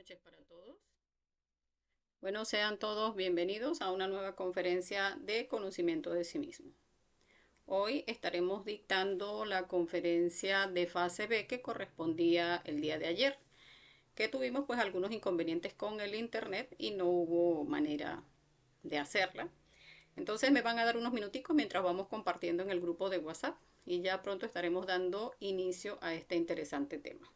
noches para todos. Bueno, sean todos bienvenidos a una nueva conferencia de conocimiento de sí mismo. Hoy estaremos dictando la conferencia de fase B que correspondía el día de ayer, que tuvimos pues algunos inconvenientes con el internet y no hubo manera de hacerla. Entonces me van a dar unos minuticos mientras vamos compartiendo en el grupo de WhatsApp y ya pronto estaremos dando inicio a este interesante tema.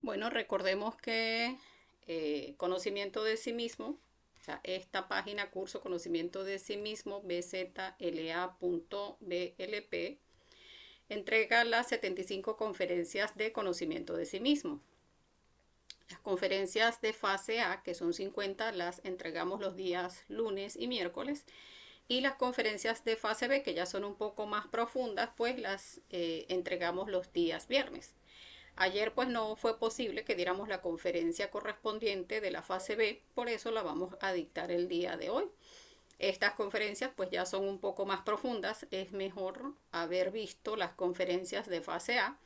Bueno, recordemos que conocimiento de sí mismo, o sea, esta página curso conocimiento de sí mismo, bzla.blp, entrega las 75 conferencias de conocimiento de sí mismo. Las conferencias de fase A, que son 50, las entregamos los días lunes y miércoles. Y las conferencias de fase B, que ya son un poco más profundas, pues las entregamos los días viernes. Ayer pues no fue posible que diéramos la conferencia correspondiente de la fase B, por eso la vamos a dictar el día de hoy. Estas conferencias pues ya son un poco más profundas, es mejor haber visto las conferencias de fase A.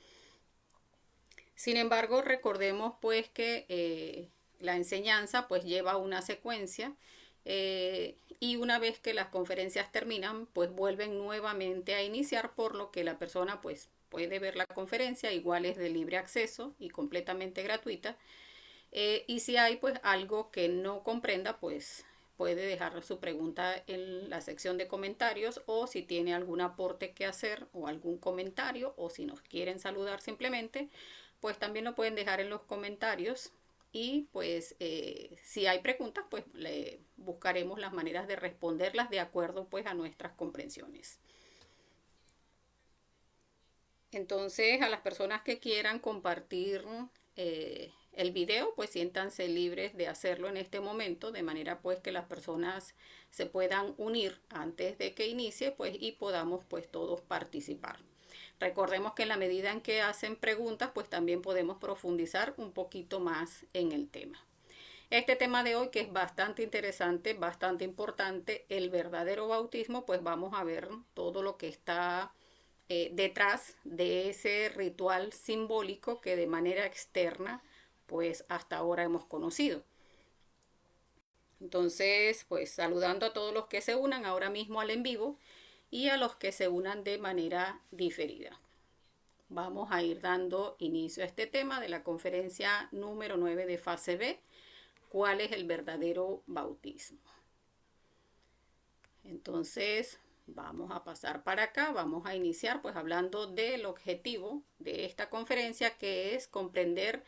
Sin embargo, recordemos pues que la enseñanza pues lleva una secuencia y una vez que las conferencias terminan pues vuelven nuevamente a iniciar, por lo que la persona pues puede ver la conferencia, igual es de libre acceso y completamente gratuita. Y si hay pues algo que no comprenda, pues puede dejar su pregunta en la sección de comentarios, o si tiene algún aporte que hacer o algún comentario, o si nos quieren saludar simplemente, pues también lo pueden dejar en los comentarios. Y pues si hay preguntas, pues le buscaremos las maneras de responderlas de acuerdo pues a nuestras comprensiones. Entonces, a las personas que quieran compartir el video, pues siéntanse libres de hacerlo en este momento, de manera pues que las personas se puedan unir antes de que inicie, pues y podamos pues todos participar. Recordemos que en la medida en que hacen preguntas, pues también podemos profundizar un poquito más en el tema. Este tema de hoy, que es bastante interesante, bastante importante, el verdadero bautismo, pues vamos a ver todo lo que está detrás de ese ritual simbólico que de manera externa pues hasta ahora hemos conocido. Entonces, pues saludando a todos los que se unan ahora mismo al en vivo y a los que se unan de manera diferida. Vamos a ir dando inicio a este tema de la conferencia número 9 de fase B, ¿cuál es el verdadero bautismo? Entonces, vamos a pasar para acá, vamos a iniciar pues hablando del objetivo de esta conferencia, que es comprender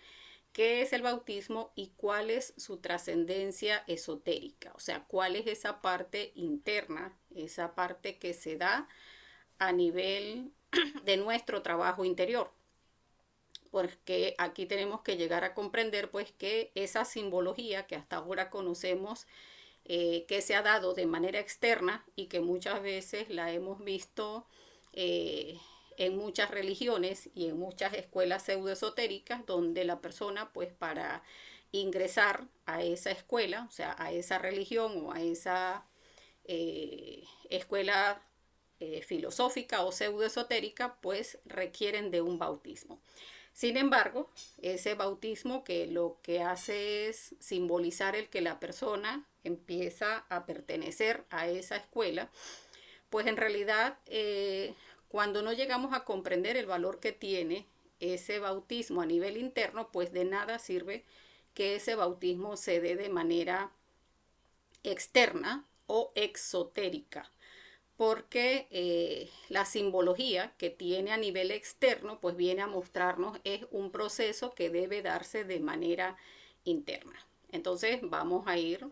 qué es el bautismo y cuál es su trascendencia esotérica, o sea, cuál es esa parte interna, esa parte que se da a nivel de nuestro trabajo interior. Porque aquí tenemos que llegar a comprender pues que esa simbología que hasta ahora conocemos, que se ha dado de manera externa y que muchas veces la hemos visto en muchas religiones y en muchas escuelas pseudoesotéricas, donde la persona pues para ingresar a esa escuela, o sea, a esa religión o a esa escuela filosófica o pseudoesotérica, pues requieren de un bautismo. Sin embargo, ese bautismo que lo que hace es simbolizar el que la persona empieza a pertenecer a esa escuela, pues en realidad cuando no llegamos a comprender el valor que tiene ese bautismo a nivel interno, pues de nada sirve que ese bautismo se dé de manera externa o exotérica, porque la simbología que tiene a nivel externo pues viene a mostrarnos es un proceso que debe darse de manera interna. Entonces vamos a ir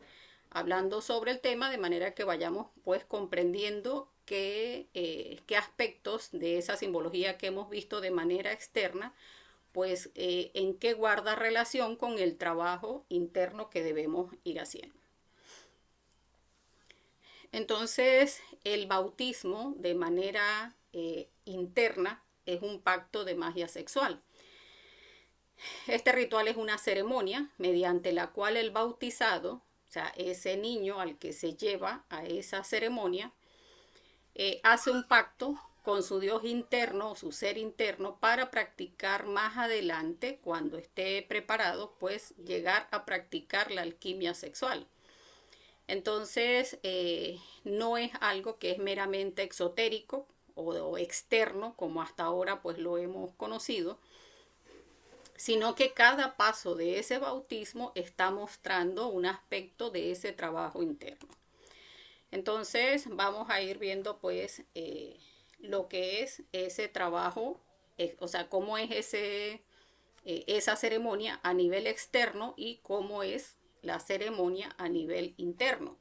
hablando sobre el tema, de manera que vayamos pues comprendiendo qué aspectos de esa simbología que hemos visto de manera externa, pues en qué guarda relación con el trabajo interno que debemos ir haciendo. Entonces, el bautismo de manera interna es un pacto de magia sexual. Este ritual es una ceremonia mediante la cual el bautizado, o sea, ese niño al que se lleva a esa ceremonia, hace un pacto con su Dios interno, su ser interno, para practicar más adelante, cuando esté preparado, pues llegar a practicar la alquimia sexual. Entonces, no es algo que es meramente exotérico o externo, como hasta ahora pues lo hemos conocido, sino que cada paso de ese bautismo está mostrando un aspecto de ese trabajo interno. Entonces vamos a ir viendo pues lo que es ese trabajo, o sea, cómo es esa ceremonia a nivel externo y cómo es la ceremonia a nivel interno.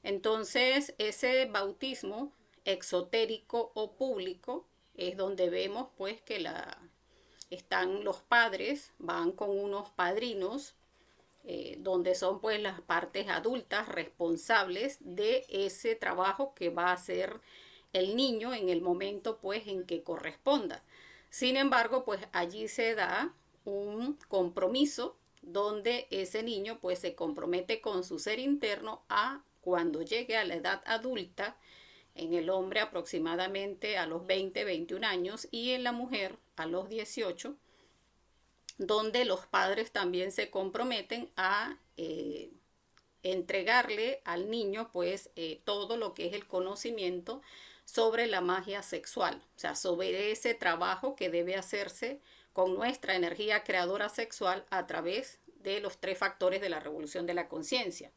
Entonces ese bautismo exotérico o público es donde vemos pues que están los padres, van con unos padrinos, donde son pues las partes adultas responsables de ese trabajo que va a hacer el niño en el momento pues en que corresponda. Sin embargo, pues allí se da un compromiso donde ese niño pues se compromete con su ser interno a cuando llegue a la edad adulta, en el hombre aproximadamente a los 20, 21 años y en la mujer a los 18, donde los padres también se comprometen a entregarle al niño pues todo lo que es el conocimiento sobre la magia sexual, o sea, sobre ese trabajo que debe hacerse con nuestra energía creadora sexual a través de los 3 factores de la revolución de la conciencia.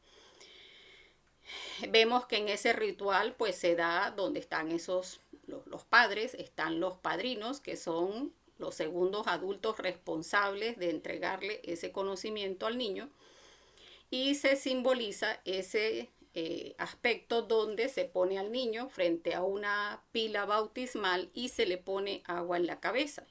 Vemos que en ese ritual pues se da donde están los padres, están los padrinos, que son los segundos adultos responsables de entregarle ese conocimiento al niño, y se simboliza ese aspecto donde se pone al niño frente a una pila bautismal y se le pone agua en la cabeza.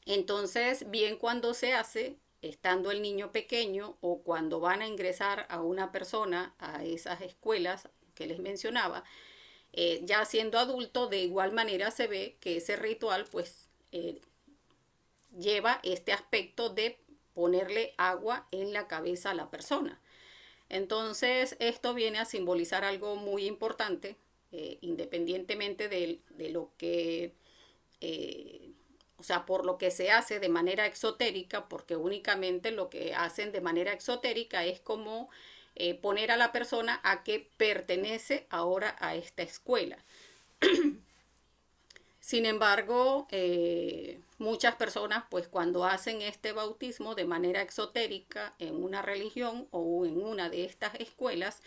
Entonces, bien cuando se hace, estando el niño pequeño o cuando van a ingresar a una persona a esas escuelas que les mencionaba, ya siendo adulto, de igual manera se ve que ese ritual pues lleva este aspecto de ponerle agua en la cabeza a la persona. Entonces esto viene a simbolizar algo muy importante, independientemente de lo que, o sea, por lo que se hace de manera exotérica, porque únicamente lo que hacen de manera exotérica es como poner a la persona a que pertenece ahora a esta escuela. Sin embargo, muchas personas, pues cuando hacen este bautismo de manera exotérica en una religión o en una de estas escuelas,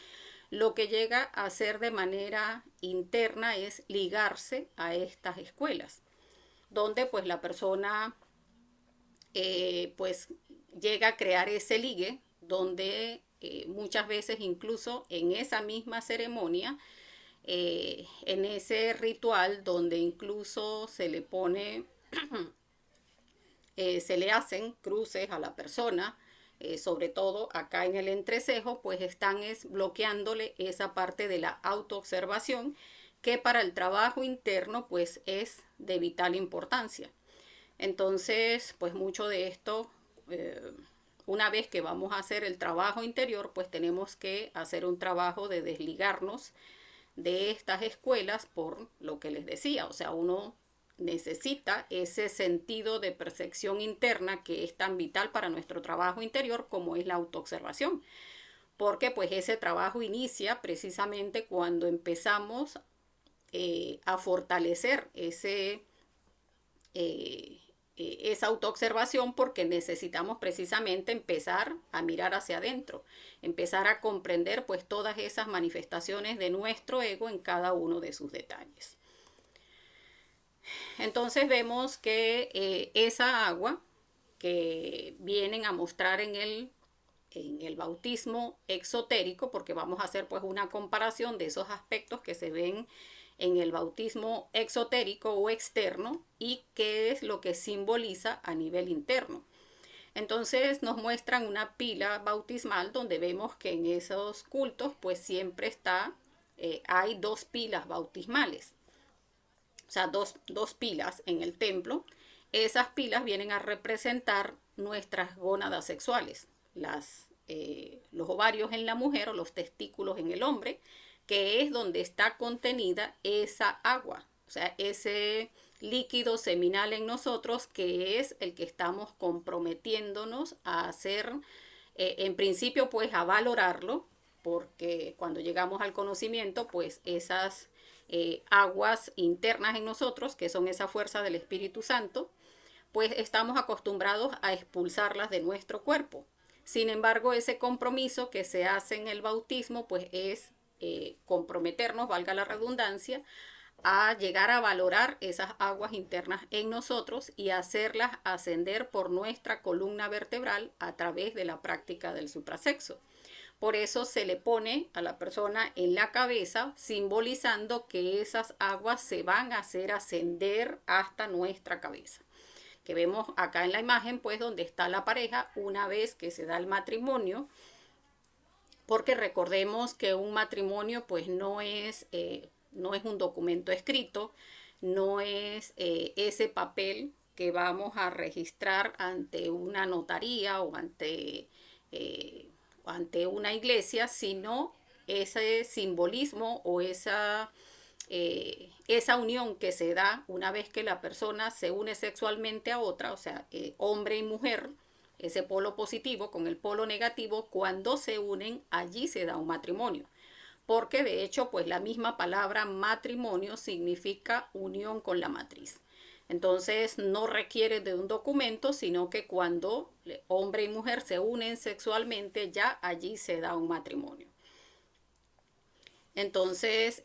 lo que llega a hacer de manera interna es ligarse a estas escuelas, donde pues la persona pues llega a crear ese ligue, donde muchas veces incluso en esa misma ceremonia, en ese ritual donde incluso se le pone, se le hacen cruces a la persona, sobre todo acá en el entrecejo, pues están bloqueándole esa parte de la autoobservación que para el trabajo interno pues es de vital importancia. Entonces, pues mucho de esto, una vez que vamos a hacer el trabajo interior, pues tenemos que hacer un trabajo de desligarnos de estas escuelas por lo que les decía, o sea, uno necesita ese sentido de percepción interna que es tan vital para nuestro trabajo interior como es la autoobservación, porque pues ese trabajo inicia precisamente cuando empezamos a fortalecer esa autoobservación, porque necesitamos precisamente empezar a mirar hacia adentro, empezar a comprender pues todas esas manifestaciones de nuestro ego en cada uno de sus detalles. Entonces vemos que esa agua que vienen a mostrar en en el bautismo exotérico, porque vamos a hacer pues una comparación de esos aspectos que se ven en el bautismo exotérico o externo y qué es lo que simboliza a nivel interno. Entonces nos muestran una pila bautismal donde vemos que en esos cultos pues siempre hay dos pilas bautismales, o sea, dos pilas en el templo. Esas pilas vienen a representar nuestras gónadas sexuales, los ovarios en la mujer o los testículos en el hombre, que es donde está contenida esa agua, o sea, ese líquido seminal en nosotros, que es el que estamos comprometiéndonos a hacer, en principio pues a valorarlo, porque cuando llegamos al conocimiento pues esas aguas internas en nosotros, que son esa fuerza del Espíritu Santo, pues estamos acostumbrados a expulsarlas de nuestro cuerpo. Sin embargo, ese compromiso que se hace en el bautismo, pues es comprometernos, valga la redundancia, a llegar a valorar esas aguas internas en nosotros y hacerlas ascender por nuestra columna vertebral a través de la práctica del suprasexo. Por eso se le pone a la persona en la cabeza, simbolizando que esas aguas se van a hacer ascender hasta nuestra cabeza. Que vemos acá en la imagen, pues donde está la pareja una vez que se da el matrimonio, porque recordemos que un matrimonio pues no es un documento escrito, no es ese papel que vamos a registrar ante una notaría o ante una iglesia, sino ese simbolismo o esa unión que se da una vez que la persona se une sexualmente a otra, o sea, hombre y mujer, ese polo positivo con el polo negativo, cuando se unen, allí se da un matrimonio. Porque de hecho, pues la misma palabra matrimonio significa unión con la matriz. Entonces no requiere de un documento, sino que cuando hombre y mujer se unen sexualmente, ya allí se da un matrimonio. Entonces,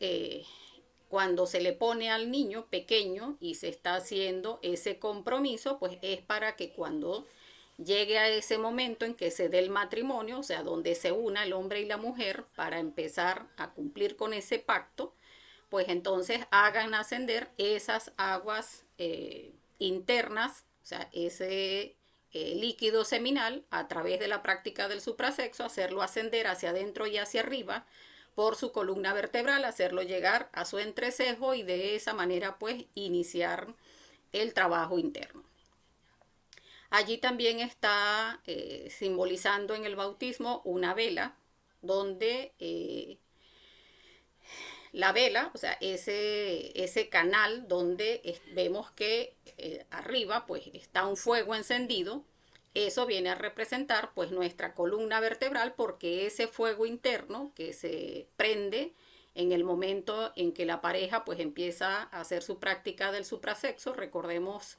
cuando se le pone al niño pequeño y se está haciendo ese compromiso, pues es para que cuando llegue a ese momento en que se dé el matrimonio, o sea, donde se una el hombre y la mujer para empezar a cumplir con ese pacto, pues entonces hagan ascender esas aguas internas, o sea, ese líquido seminal a través de la práctica del suprasexo, hacerlo ascender hacia adentro y hacia arriba por su columna vertebral, hacerlo llegar a su entrecejo y de esa manera pues iniciar el trabajo interno. Allí también está simbolizando en el bautismo una vela, donde la vela, o sea, ese canal donde vemos que arriba pues está un fuego encendido, eso viene a representar pues nuestra columna vertebral, porque ese fuego interno que se prende en el momento en que la pareja pues empieza a hacer su práctica del suprasexo, recordemos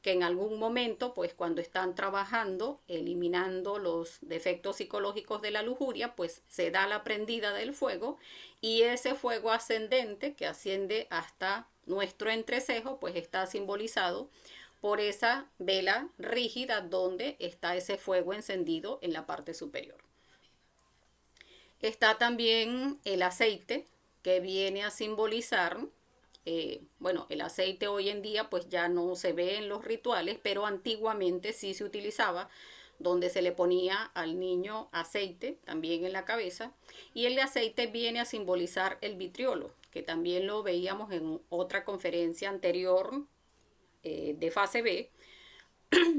que en algún momento, pues cuando están trabajando, eliminando los defectos psicológicos de la lujuria, pues se da la prendida del fuego, y ese fuego ascendente que asciende hasta nuestro entrecejo, pues está simbolizado por esa vela rígida donde está ese fuego encendido en la parte superior. Está también el aceite, que viene a simbolizar bueno, el aceite hoy en día pues ya no se ve en los rituales, pero antiguamente sí se utilizaba, donde se le ponía al niño aceite también en la cabeza, y el aceite viene a simbolizar el vitriolo, que también lo veíamos en otra conferencia anterior de fase B,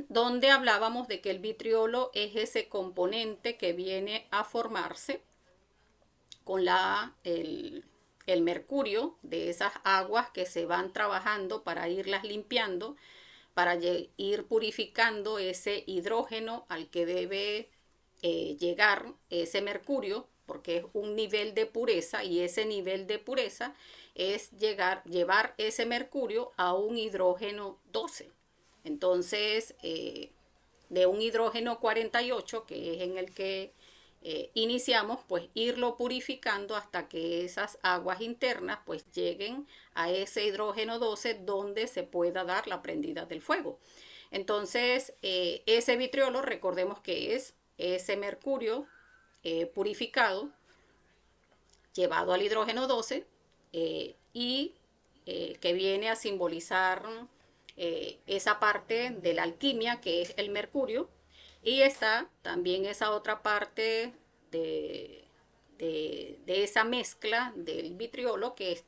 donde hablábamos de que el vitriolo es ese componente que viene a formarse con el mercurio de esas aguas que se van trabajando para irlas limpiando, para ir purificando ese hidrógeno al que debe llegar ese mercurio, porque es un nivel de pureza, y ese nivel de pureza es llevar ese mercurio a un hidrógeno 12. Entonces, de un hidrógeno 48, que es en el que iniciamos, pues irlo purificando hasta que esas aguas internas pues lleguen a ese hidrógeno 12 donde se pueda dar la prendida del fuego. Entonces ese vitriolo, recordemos que es ese mercurio purificado, llevado al hidrógeno 12, y que viene a simbolizar esa parte de la alquimia que es el mercurio, y está también esa otra parte de esa mezcla del vitriolo que es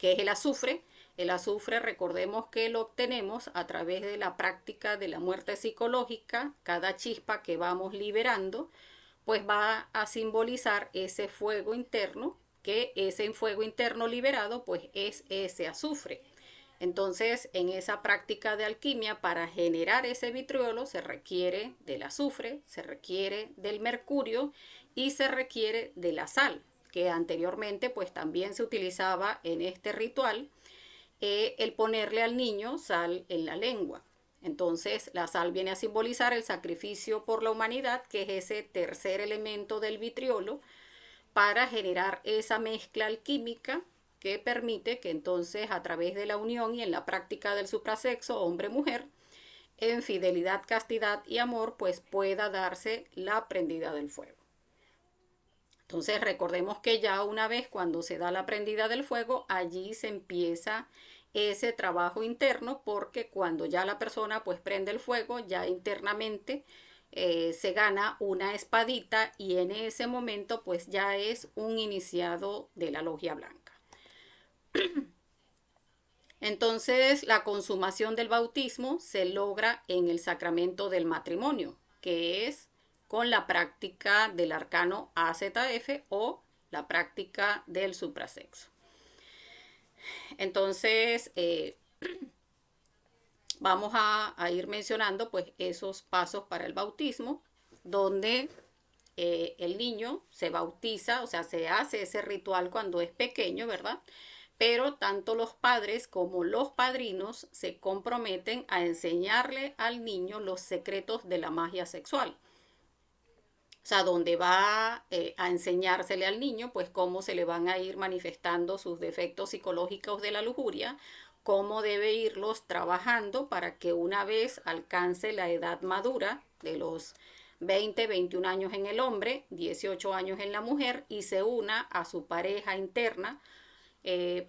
el azufre. El azufre, recordemos que lo obtenemos a través de la práctica de la muerte psicológica. Cada chispa que vamos liberando pues va a simbolizar ese fuego interno, que ese fuego interno liberado pues es ese azufre. Entonces, en esa práctica de alquimia, para generar ese vitriolo se requiere del azufre, se requiere del mercurio y se requiere de la sal, que anteriormente pues también se utilizaba en este ritual, el ponerle al niño sal en la lengua. Entonces, la sal viene a simbolizar el sacrificio por la humanidad, que es ese tercer elemento del vitriolo, para generar esa mezcla alquímica que permite que entonces a través de la unión y en la práctica del suprasexo hombre-mujer, en fidelidad, castidad y amor, pues pueda darse la prendida del fuego. Entonces recordemos que ya una vez cuando se da la prendida del fuego, allí se empieza ese trabajo interno, porque cuando ya la persona pues prende el fuego, ya internamente se gana una espadita, y en ese momento pues ya es un iniciado de la logia blanca. Entonces, la consumación del bautismo se logra en el sacramento del matrimonio, que es con la práctica del arcano AZF o la práctica del suprasexo. Entonces, vamos a ir mencionando pues esos pasos para el bautismo, donde el niño se bautiza, o sea, se hace ese ritual cuando es pequeño, ¿verdad? Pero tanto los padres como los padrinos se comprometen a enseñarle al niño los secretos de la magia sexual. O sea, donde va a enseñársele al niño, pues cómo se le van a ir manifestando sus defectos psicológicos de la lujuria, cómo debe irlos trabajando para que una vez alcance la edad madura de los 20, 21 años en el hombre, 18 años en la mujer, y se una a su pareja interna,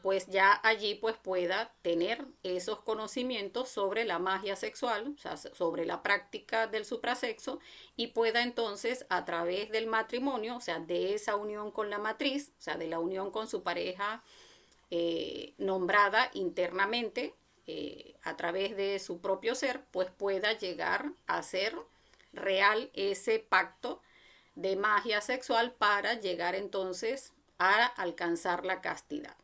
pues ya allí pues pueda tener esos conocimientos sobre la magia sexual, o sea, sobre la práctica del suprasexo, y pueda entonces a través del matrimonio, o sea, de esa unión con la matriz, o sea, de la unión con su pareja nombrada internamente, a través de su propio ser, pues pueda llegar a ser real ese pacto de magia sexual para llegar entonces a alcanzar la castidad,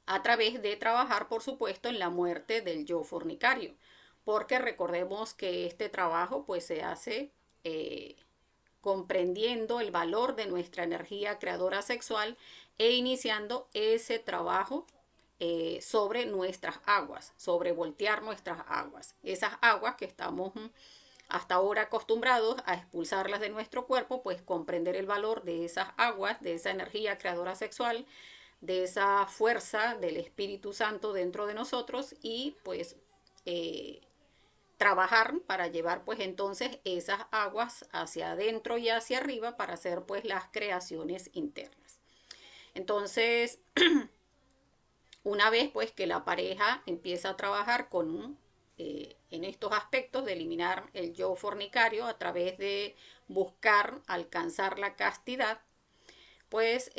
a través de trabajar, por supuesto, en la muerte del yo fornicario, porque recordemos que este trabajo pues se hace comprendiendo el valor de nuestra energía creadora sexual e iniciando ese trabajo sobre nuestras aguas, sobre voltear nuestras aguas, esas aguas que estamos hasta ahora acostumbrados a expulsarlas de nuestro cuerpo, pues comprender el valor de esas aguas, de esa energía creadora sexual, de esa fuerza del Espíritu Santo dentro de nosotros, y pues trabajar para llevar pues entonces esas aguas hacia adentro y hacia arriba para hacer pues las creaciones internas. Entonces, una vez pues que la pareja empieza a trabajar en estos aspectos de eliminar el yo fornicario a través de buscar alcanzar la castidad, pues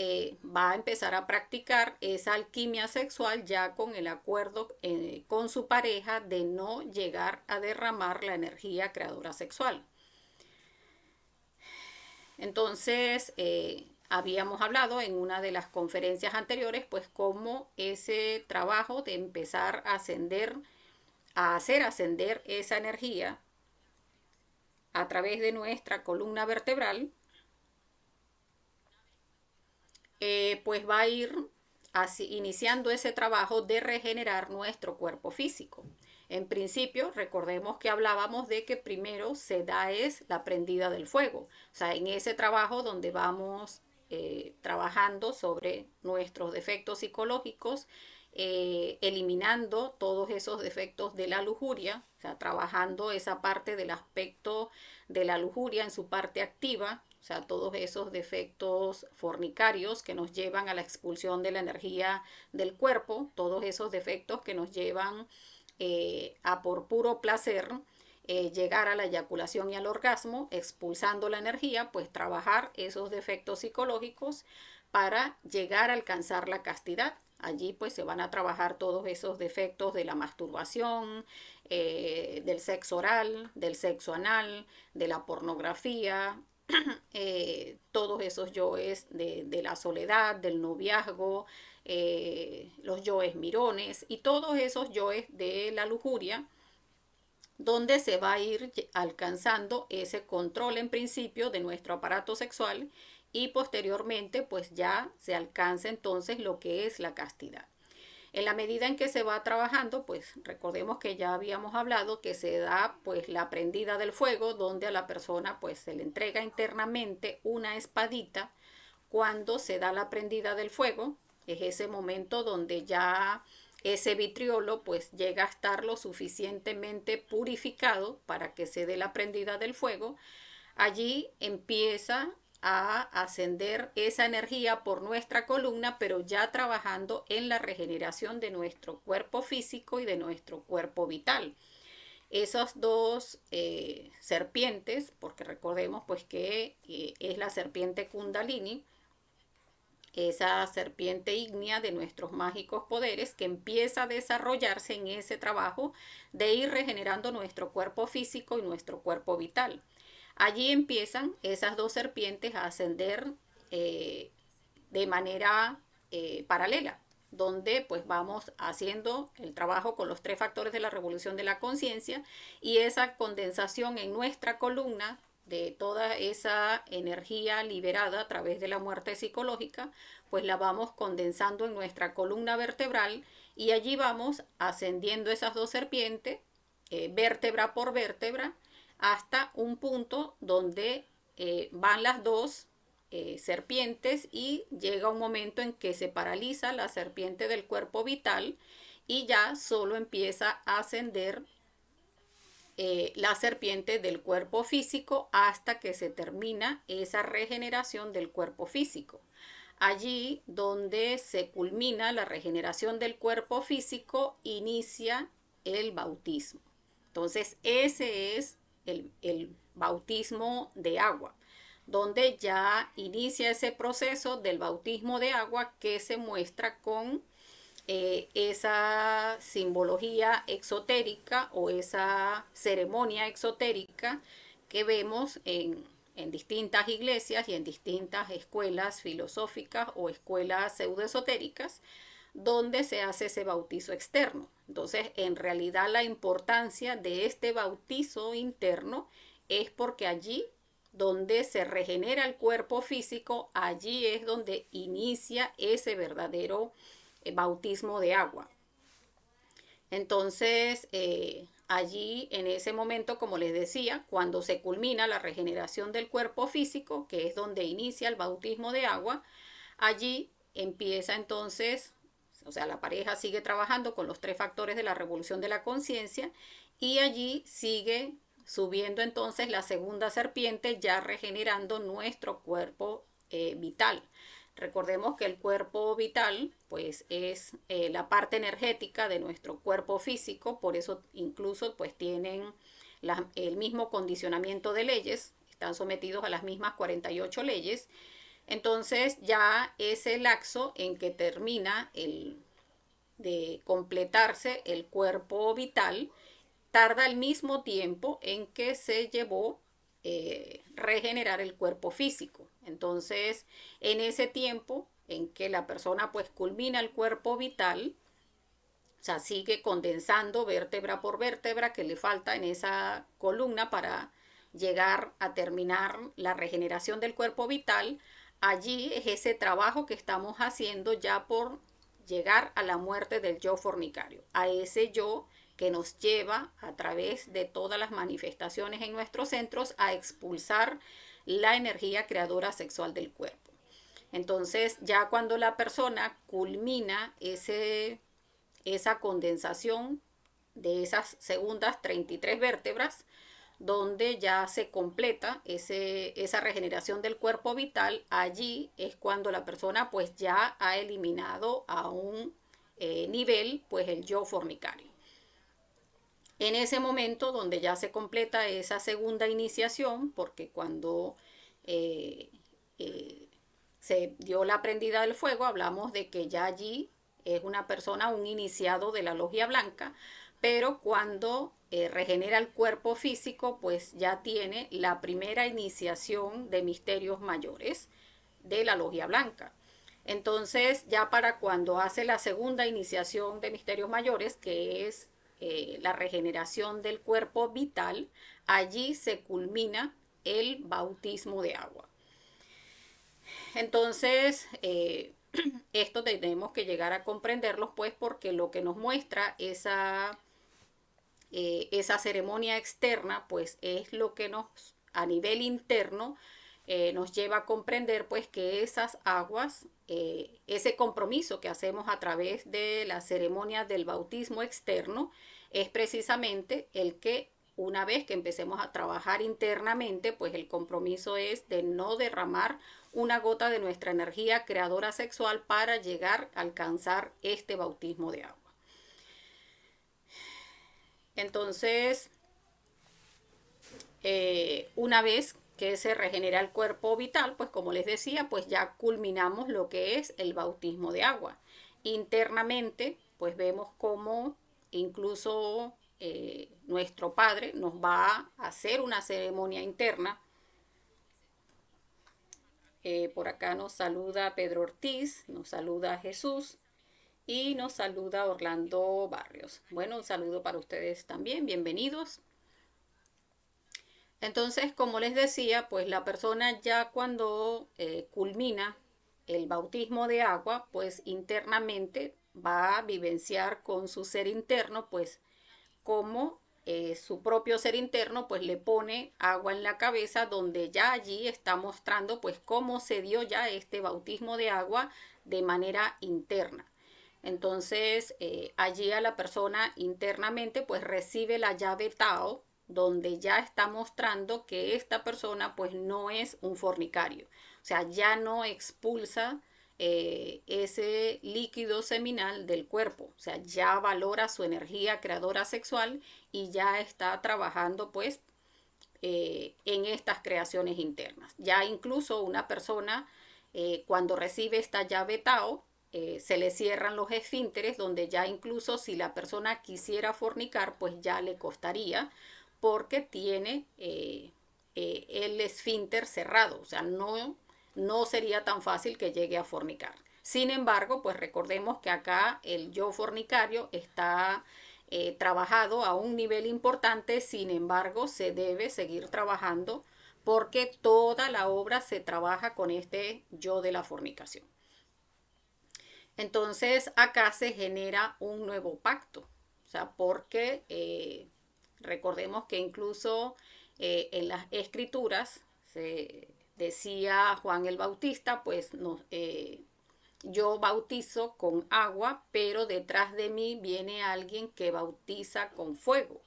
va a empezar a practicar esa alquimia sexual ya con el acuerdo con su pareja de no llegar a derramar la energía creadora sexual. Entonces, habíamos hablado en una de las conferencias anteriores, pues cómo ese trabajo de empezar a ascender, a hacer ascender esa energía a través de nuestra columna vertebral, pues va a ir así, iniciando ese trabajo de regenerar nuestro cuerpo físico. En principio, recordemos que hablábamos de que primero se da es la prendida del fuego, o sea, en ese trabajo donde vamos trabajando sobre nuestros defectos psicológicos, eliminando todos esos defectos de la lujuria, o sea, trabajando esa parte del aspecto de la lujuria en su parte activa, o sea, todos esos defectos fornicarios que nos llevan a la expulsión de la energía del cuerpo, todos esos defectos que nos llevan a por puro placer llegar a la eyaculación y al orgasmo, expulsando la energía, pues trabajar esos defectos psicológicos para llegar a alcanzar la castidad. Allí pues se van a trabajar todos esos defectos de la masturbación, del sexo oral, del sexo anal, de la pornografía, todos esos yoes de la soledad, del noviazgo, los yoes mirones y todos esos yoes de la lujuria, donde se va a ir alcanzando ese control en principio de nuestro aparato sexual y posteriormente pues ya se alcanza entonces lo que es la castidad. En la medida en que se va trabajando, pues recordemos que ya habíamos hablado que se da pues la prendida del fuego, donde a la persona pues se le entrega internamente una espadita. Cuando se da la prendida del fuego, es ese momento donde ya ese vitriolo pues llega a estar lo suficientemente purificado para que se dé la prendida del fuego. Allí empieza a ascender esa energía por nuestra columna, pero ya trabajando en la regeneración de nuestro cuerpo físico y de nuestro cuerpo vital. Esas dos serpientes, porque recordemos pues que es la serpiente Kundalini, esa serpiente ígnea de nuestros mágicos poderes que empieza a desarrollarse en ese trabajo de ir regenerando nuestro cuerpo físico y nuestro cuerpo vital. Allí empiezan esas dos serpientes a ascender de manera paralela, donde pues vamos haciendo el trabajo con los tres factores de la revolución de la conciencia y esa condensación en nuestra columna de toda esa energía liberada a través de la muerte psicológica, pues la vamos condensando en nuestra columna vertebral y allí vamos ascendiendo esas dos serpientes, vértebra por vértebra, hasta un punto donde van las dos serpientes y llega un momento en que se paraliza la serpiente del cuerpo vital y ya solo empieza a ascender la serpiente del cuerpo físico hasta que se termina esa regeneración del cuerpo físico. Allí donde se culmina la regeneración del cuerpo físico, inicia el bautismo. Entonces ese es el bautismo de agua, donde ya inicia ese proceso del bautismo de agua que se muestra con esa simbología exotérica o esa ceremonia exotérica que vemos en distintas iglesias y en distintas escuelas filosóficas o escuelas pseudoesotéricas, donde se hace ese bautizo externo. Entonces, en realidad la importancia de este bautizo interno es porque allí donde se regenera el cuerpo físico, allí es donde inicia ese verdadero bautismo de agua. Entonces, allí en ese momento, como les decía, cuando se culmina la regeneración del cuerpo físico, que es donde inicia el bautismo de agua, allí empieza entonces, o sea, la pareja sigue trabajando con los tres factores de la revolución de la conciencia y allí sigue subiendo entonces la segunda serpiente, ya regenerando nuestro cuerpo vital. Recordemos que el cuerpo vital pues es la parte energética de nuestro cuerpo físico, por eso incluso pues tienen el mismo condicionamiento de leyes, están sometidos a las mismas 48 leyes. Entonces ya ese lapso en que termina de completarse el cuerpo vital tarda el mismo tiempo en que se llevó regenerar el cuerpo físico. Entonces, en ese tiempo en que la persona pues culmina el cuerpo vital, o sea, sigue condensando vértebra por vértebra que le falta en esa columna para llegar a terminar la regeneración del cuerpo vital, allí es ese trabajo que estamos haciendo ya por llegar a la muerte del yo fornicario, a ese yo que nos lleva a través de todas las manifestaciones en nuestros centros a expulsar la energía creadora sexual del cuerpo. Entonces, ya cuando la persona culmina esa condensación de esas segundas 33 vértebras, donde ya se completa esa regeneración del cuerpo vital, allí es cuando la persona pues ya ha eliminado a un nivel pues el yo fornicario. En ese momento donde ya se completa esa segunda iniciación, porque cuando eh, eh, se dio la prendida del fuego, hablamos de que ya allí es una persona, un iniciado de la logia blanca, pero cuando regenera el cuerpo físico, pues ya tiene la primera iniciación de misterios mayores de la logia blanca. Entonces, ya para cuando hace la segunda iniciación de misterios mayores, que es la regeneración del cuerpo vital, allí se culmina el bautismo de agua. Entonces, esto tenemos que llegar a comprenderlos, pues, porque lo que nos muestra esa ceremonia externa, pues, es lo que nos, a nivel interno, nos lleva a comprender, pues, que esas aguas, ese compromiso que hacemos a través de la ceremonia del bautismo externo, es precisamente el que una vez que empecemos a trabajar internamente, pues el compromiso es de no derramar una gota de nuestra energía creadora sexual para llegar a alcanzar este bautismo de agua. Entonces, una vez que se regenera el cuerpo vital, pues como les decía, pues ya culminamos lo que es el bautismo de agua. Internamente, pues vemos cómo incluso nuestro Padre nos va a hacer una ceremonia interna. Por acá nos saluda Pedro Ortiz, nos saluda Jesús y nos saluda Orlando Barrios. Bueno, un saludo para ustedes también, bienvenidos. Entonces, como les decía, pues la persona ya cuando culmina el bautismo de agua, pues internamente va a vivenciar con su ser interno, pues como su propio ser interno, pues le pone agua en la cabeza, donde ya allí está mostrando, pues cómo se dio ya este bautismo de agua de manera interna. Entonces, allí a la persona internamente, pues recibe la llave Tao, donde ya está mostrando que esta persona pues no es un fornicario, o sea, ya no expulsa ese líquido seminal del cuerpo, o sea, ya valora su energía creadora sexual y ya está trabajando pues en estas creaciones internas. Ya incluso una persona cuando recibe esta llave Tao, se le cierran los esfínteres, donde ya incluso si la persona quisiera fornicar, pues ya le costaría, porque tiene el esfínter cerrado, o sea, no sería tan fácil que llegue a fornicar. Sin embargo, pues recordemos que acá el yo fornicario está trabajado a un nivel importante, sin embargo, se debe seguir trabajando porque toda la obra se trabaja con este yo de la fornicación. Entonces acá se genera un nuevo pacto, o sea, porque recordemos que incluso en las escrituras se decía Juan el Bautista, pues yo bautizo con agua, pero detrás de mí viene alguien que bautiza con fuego.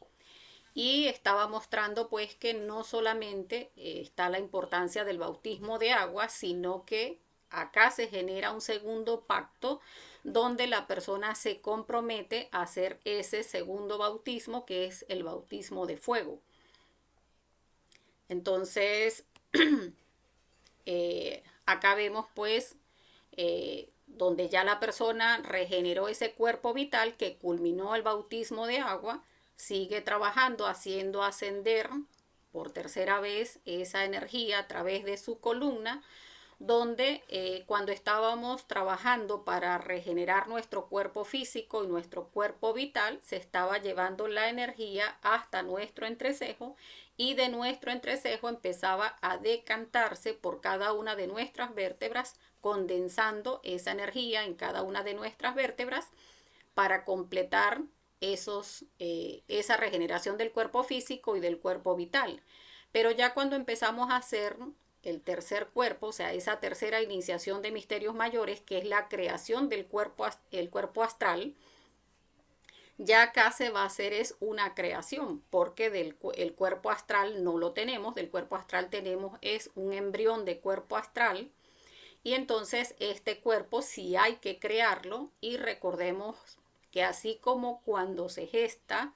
Y estaba mostrando pues que no solamente está la importancia del bautismo de agua, sino que acá se genera un segundo pacto donde la persona se compromete a hacer ese segundo bautismo, que es el bautismo de fuego. Entonces, acá vemos pues donde ya la persona regeneró ese cuerpo vital que culminó el bautismo de agua, sigue trabajando, haciendo ascender por tercera vez esa energía a través de su columna, donde cuando estábamos trabajando para regenerar nuestro cuerpo físico y nuestro cuerpo vital, se estaba llevando la energía hasta nuestro entrecejo y de nuestro entrecejo empezaba a decantarse por cada una de nuestras vértebras, condensando esa energía en cada una de nuestras vértebras para completar esa regeneración del cuerpo físico y del cuerpo vital. Pero ya cuando empezamos a hacer el tercer cuerpo, o sea, esa tercera iniciación de misterios mayores, que es la creación del cuerpo, el cuerpo astral, ya acá se va a hacer es una creación, porque el cuerpo astral no lo tenemos, del cuerpo astral tenemos es un embrión de cuerpo astral, y entonces este cuerpo sí hay que crearlo, y recordemos que así como cuando se gesta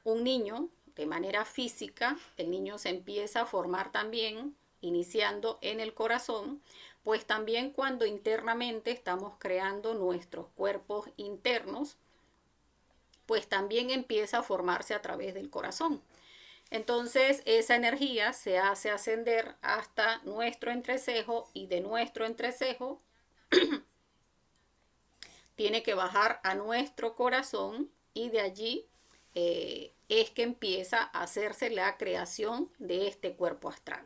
un niño de manera física, el niño se empieza a formar también, iniciando en el corazón, pues también cuando internamente estamos creando nuestros cuerpos internos, pues también empieza a formarse a través del corazón. Entonces esa energía se hace ascender hasta nuestro entrecejo, y de nuestro entrecejo tiene que bajar a nuestro corazón, y de allí es que empieza a hacerse la creación de este cuerpo astral.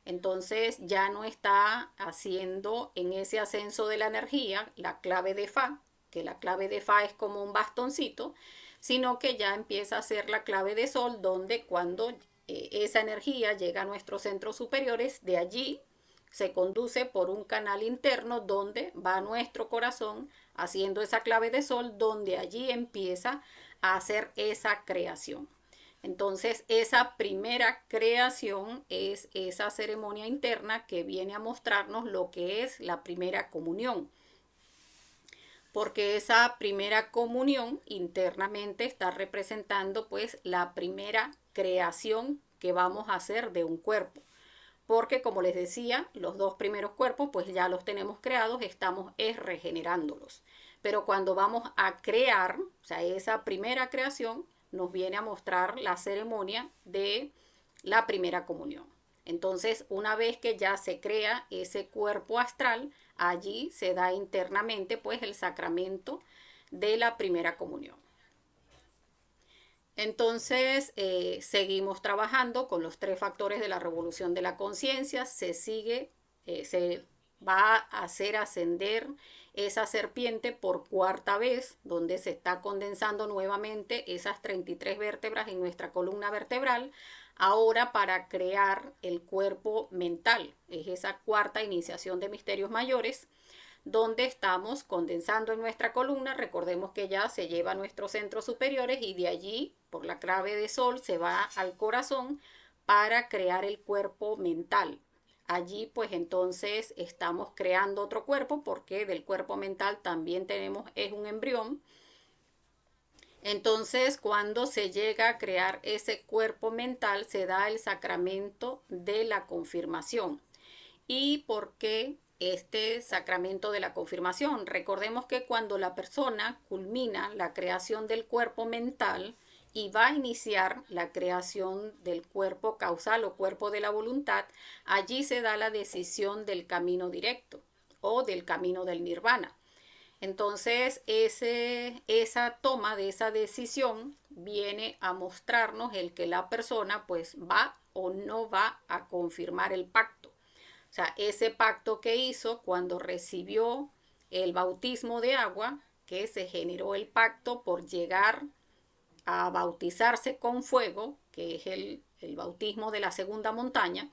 Entonces ya no está haciendo en ese ascenso de la energía la clave de Fa, que la clave de Fa es como un bastoncito, sino que ya empieza a ser la clave de Sol, donde cuando esa energía llega a nuestros centros superiores, de allí se conduce por un canal interno donde va a nuestro corazón haciendo esa clave de Sol, donde allí empieza a hacer esa creación. Entonces, esa primera creación es esa ceremonia interna que viene a mostrarnos lo que es la primera comunión. Porque esa primera comunión internamente está representando pues la primera creación que vamos a hacer de un cuerpo. Porque como les decía, los dos primeros cuerpos pues ya los tenemos creados, estamos regenerándolos. Pero cuando vamos a crear, o sea, esa primera creación nos viene a mostrar la ceremonia de la primera comunión. Entonces, una vez que ya se crea ese cuerpo astral, allí se da internamente pues el sacramento de la primera comunión. Entonces, seguimos trabajando con los 3 factores de la revolución de la conciencia. Se va a hacer ascender esa serpiente por 4ª vez, donde se está condensando nuevamente esas 33 vértebras en nuestra columna vertebral, ahora para crear el cuerpo mental. Es esa 4ª iniciación de misterios mayores, donde estamos condensando en nuestra columna. Recordemos que ya se lleva a nuestros centros superiores, y de allí, por la clave de Sol, se va al corazón para crear el cuerpo mental. Allí pues entonces estamos creando otro cuerpo, porque del cuerpo mental también tenemos es un embrión. Entonces, cuando se llega a crear ese cuerpo mental, se da el sacramento de la confirmación. ¿Y por qué este sacramento de la confirmación? Recordemos que cuando la persona culmina la creación del cuerpo mental y va a iniciar la creación del cuerpo causal o cuerpo de la voluntad, allí se da la decisión del camino directo o del camino del nirvana. Entonces, esa toma de esa decisión viene a mostrarnos el que la persona pues va o no va a confirmar el pacto. O sea, ese pacto que hizo cuando recibió el bautismo de agua, que se generó el pacto por llegar a bautizarse con fuego, que es el bautismo de la segunda montaña.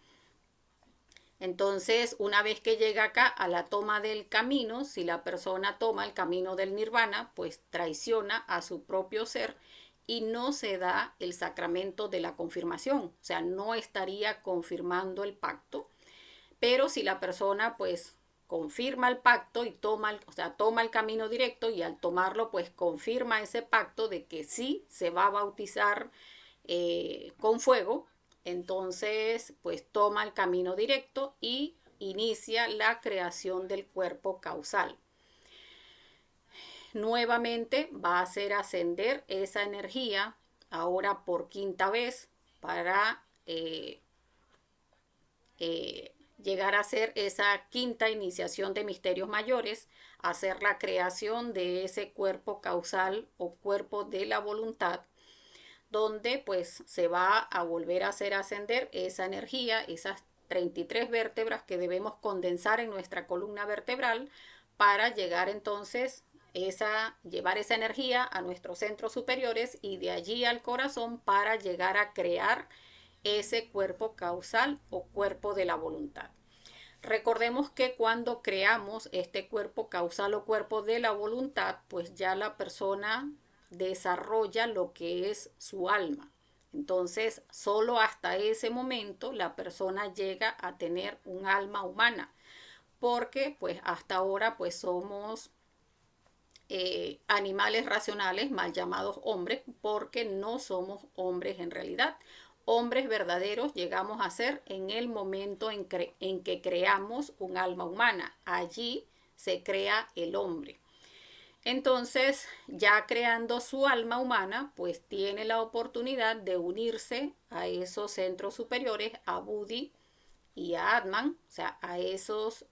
Entonces, una vez que llega acá a la toma del camino, si la persona toma el camino del nirvana, pues traiciona a su propio ser y no se da el sacramento de la confirmación. O sea, no estaría confirmando el pacto. Pero si la persona pues confirma el pacto y toma el camino directo, y al tomarlo pues confirma ese pacto de que sí se va a bautizar con fuego, entonces pues toma el camino directo y inicia la creación del cuerpo causal. Nuevamente va a hacer ascender esa energía ahora por 5ª vez para llegar a hacer esa 5ª iniciación de misterios mayores, hacer la creación de ese cuerpo causal o cuerpo de la voluntad, donde pues se va a volver a hacer ascender esa energía, esas 33 vértebras que debemos condensar en nuestra columna vertebral, para llegar entonces llevar esa energía a nuestros centros superiores y de allí al corazón, para llegar a crear ese cuerpo causal o cuerpo de la voluntad. Recordemos que cuando creamos este cuerpo causal o cuerpo de la voluntad, pues ya la persona desarrolla lo que es su alma. Entonces, solo hasta ese momento la persona llega a tener un alma humana, porque pues hasta ahora pues somos animales racionales, mal llamados hombres, porque no somos hombres en realidad. Hombres verdaderos llegamos a ser en el momento en que creamos un alma humana. Allí se crea el hombre. Entonces, ya creando su alma humana, pues tiene la oportunidad de unirse a esos centros superiores, a Budi y a Atman, o sea, a esos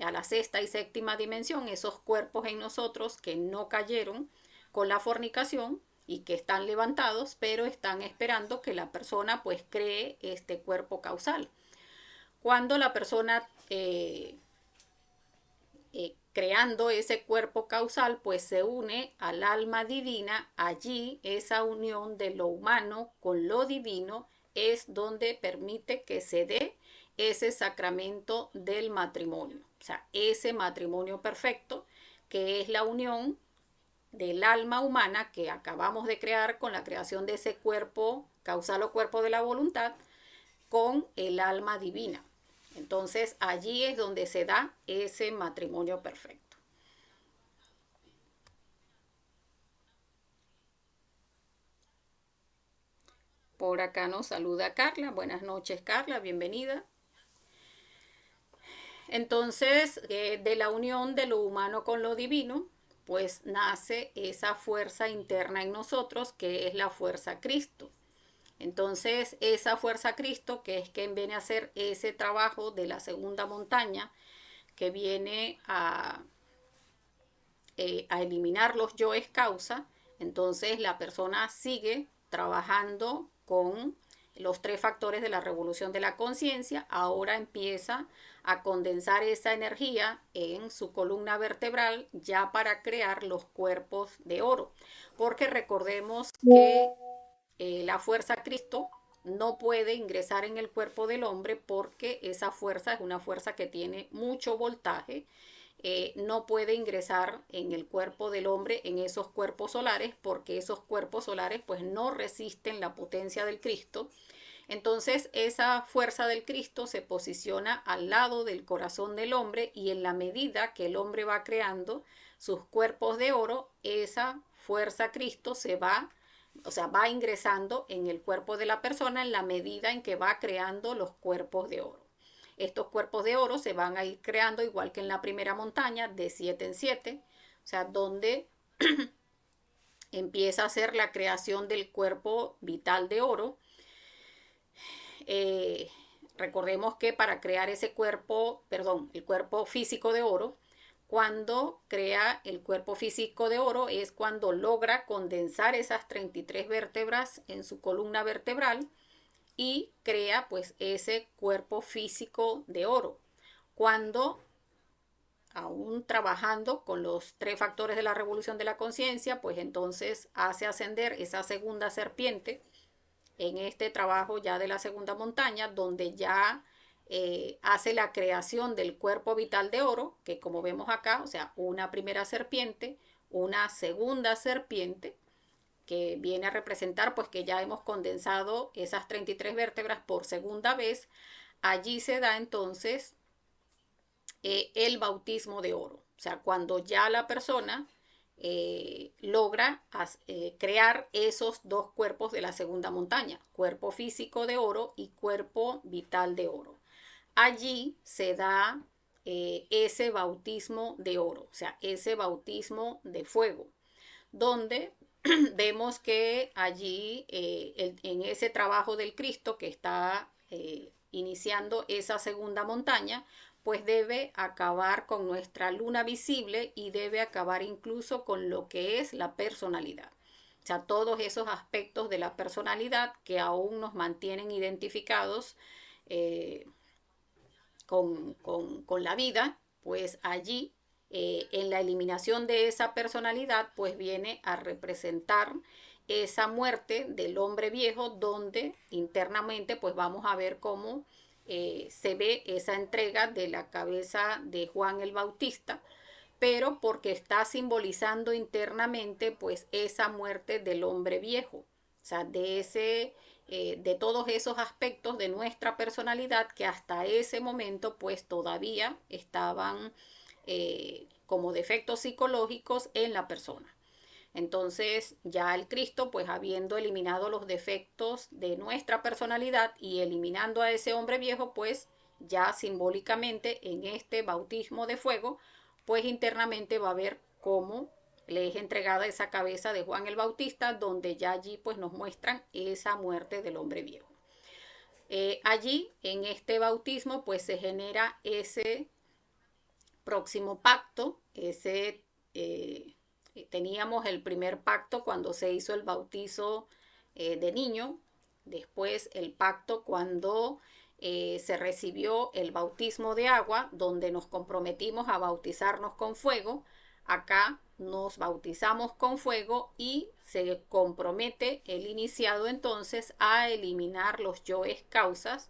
a la sexta y séptima dimensión, esos cuerpos en nosotros que no cayeron con la fornicación y que están levantados, pero están esperando que la persona pues cree este cuerpo causal. Cuando la persona creando ese cuerpo causal pues se une al alma divina, allí esa unión de lo humano con lo divino es donde permite que se dé ese sacramento del matrimonio, o sea, ese matrimonio perfecto que es la unión del alma humana que acabamos de crear con la creación de ese cuerpo causal o cuerpo de la voluntad con el alma divina. Entonces allí es donde se da ese matrimonio perfecto. Por acá nos saluda Carla. Buenas noches, Carla, bienvenida. Entonces, de la unión de lo humano con lo divino, pues nace esa fuerza interna en nosotros que es la fuerza Cristo. Entonces, esa fuerza Cristo, que es quien viene a hacer ese trabajo de la segunda montaña, que viene a eliminar los yoes causa, entonces la persona sigue trabajando con los tres factores de la revolución de la conciencia, ahora empieza a condensar esa energía en su columna vertebral ya para crear los cuerpos de oro, porque recordemos que la fuerza Cristo no puede ingresar en el cuerpo del hombre porque esa fuerza es una fuerza que tiene mucho voltaje, no puede ingresar en el cuerpo del hombre, en esos cuerpos solares, porque esos cuerpos solares pues no resisten la potencia del Cristo. Entonces esa fuerza del Cristo se posiciona al lado del corazón del hombre y en la medida que el hombre va creando sus cuerpos de oro, esa fuerza Cristo se va, o sea, va ingresando en el cuerpo de la persona en la medida en que va creando los cuerpos de oro. Estos cuerpos de oro se van a ir creando igual que en la primera montaña, de 7 en 7, o sea, donde empieza a ser la creación del cuerpo vital de oro. Recordemos que para crear ese cuerpo, perdón, el cuerpo físico de oro, cuando crea el cuerpo físico de oro es cuando logra condensar esas 33 vértebras en su columna vertebral y crea pues ese cuerpo físico de oro. Cuando aún trabajando con los tres factores de la revolución de la conciencia, pues entonces hace ascender esa segunda serpiente en este trabajo ya de la segunda montaña, donde ya hace la creación del cuerpo vital de oro, que como vemos acá, o sea, una primera serpiente, una segunda serpiente, que viene a representar pues que ya hemos condensado esas 33 vértebras por segunda vez. Allí se da entonces el bautismo de oro, o sea, cuando ya la persona logra crear esos dos cuerpos de la segunda montaña, cuerpo físico de oro y cuerpo vital de oro. Allí se da ese bautismo de oro, o sea, ese bautismo de fuego, donde vemos que allí en ese trabajo del Cristo que está iniciando esa segunda montaña, pues debe acabar con nuestra luna visible y debe acabar incluso con lo que es la personalidad. O sea, todos esos aspectos de la personalidad que aún nos mantienen identificados con la vida, pues allí en la eliminación de esa personalidad, pues viene a representar esa muerte del hombre viejo, donde internamente pues vamos a ver cómo se ve esa entrega de la cabeza de Juan el Bautista, pero porque está simbolizando internamente pues esa muerte del hombre viejo, o sea, de todos esos aspectos de nuestra personalidad que hasta ese momento pues todavía estaban como defectos psicológicos en la persona. Entonces ya el Cristo, pues habiendo eliminado los defectos de nuestra personalidad y eliminando a ese hombre viejo, pues ya simbólicamente en este bautismo de fuego, pues internamente va a ver cómo le es entregada esa cabeza de Juan el Bautista, donde ya allí pues nos muestran esa muerte del hombre viejo. Allí en este bautismo pues se genera ese próximo pacto, teníamos el primer pacto cuando se hizo el bautizo de niño, después el pacto cuando se recibió el bautismo de agua, donde nos comprometimos a bautizarnos con fuego. Acá nos bautizamos con fuego y se compromete el iniciado entonces a eliminar los yoes causas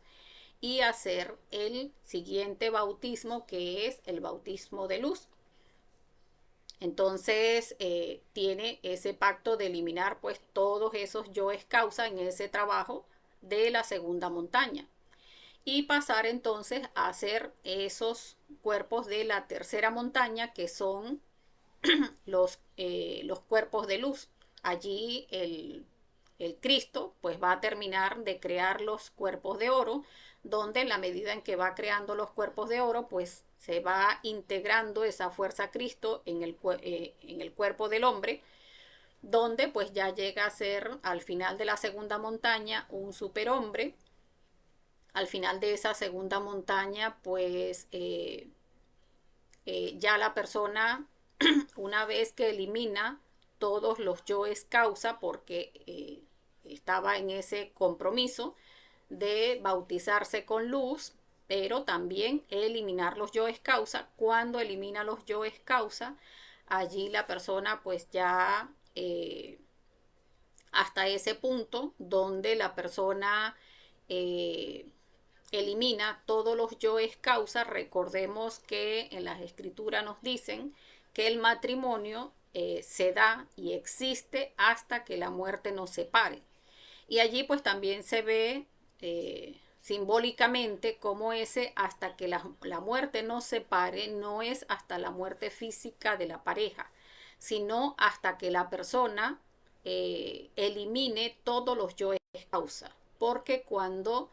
y hacer el siguiente bautismo, que es el bautismo de luz. Entonces tiene ese pacto de eliminar pues todos esos yoes causa en ese trabajo de la segunda montaña y pasar entonces a hacer esos cuerpos de la tercera montaña, que son los cuerpos de luz. Allí el Cristo pues va a terminar de crear los cuerpos de oro, donde en la medida en que va creando los cuerpos de oro pues se va integrando esa fuerza Cristo en el cuerpo del hombre, donde pues ya llega a ser al final de la segunda montaña un superhombre. Al final de esa segunda montaña pues ya la persona una vez que elimina todos los yoes causa, porque estaba en ese compromiso de bautizarse con luz, pero también eliminar los yoes causa. Cuando elimina los yoes causa, allí la persona pues ya hasta ese punto donde la persona elimina todos los yoes causa. Recordemos que en las escrituras nos dicen que el matrimonio se da y existe hasta que la muerte nos separe. Y allí pues también se ve simbólicamente como ese hasta que la muerte nos separe no es hasta la muerte física de la pareja, sino hasta que la persona elimine todos los yoes causa. Porque cuando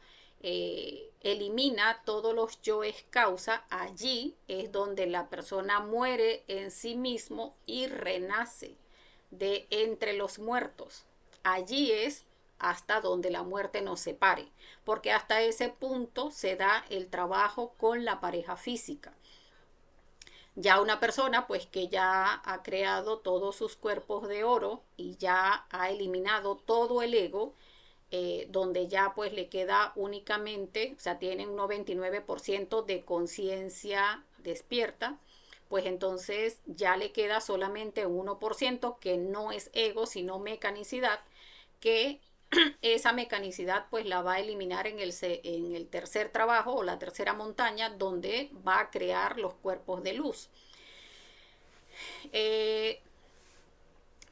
elimina todos los yoes causa, allí es donde la persona muere en sí mismo y renace de entre los muertos. Allí es hasta donde la muerte nos separe, porque hasta ese punto se da el trabajo con la pareja física. Ya una persona pues que ya ha creado todos sus cuerpos de oro y ya ha eliminado todo el ego, donde ya pues le queda únicamente, o sea, tiene un 99% de conciencia despierta, pues entonces ya le queda solamente un 1% que no es ego, sino mecanicidad, que esa mecanicidad pues la va a eliminar en el tercer trabajo o la tercera montaña, donde va a crear los cuerpos de luz.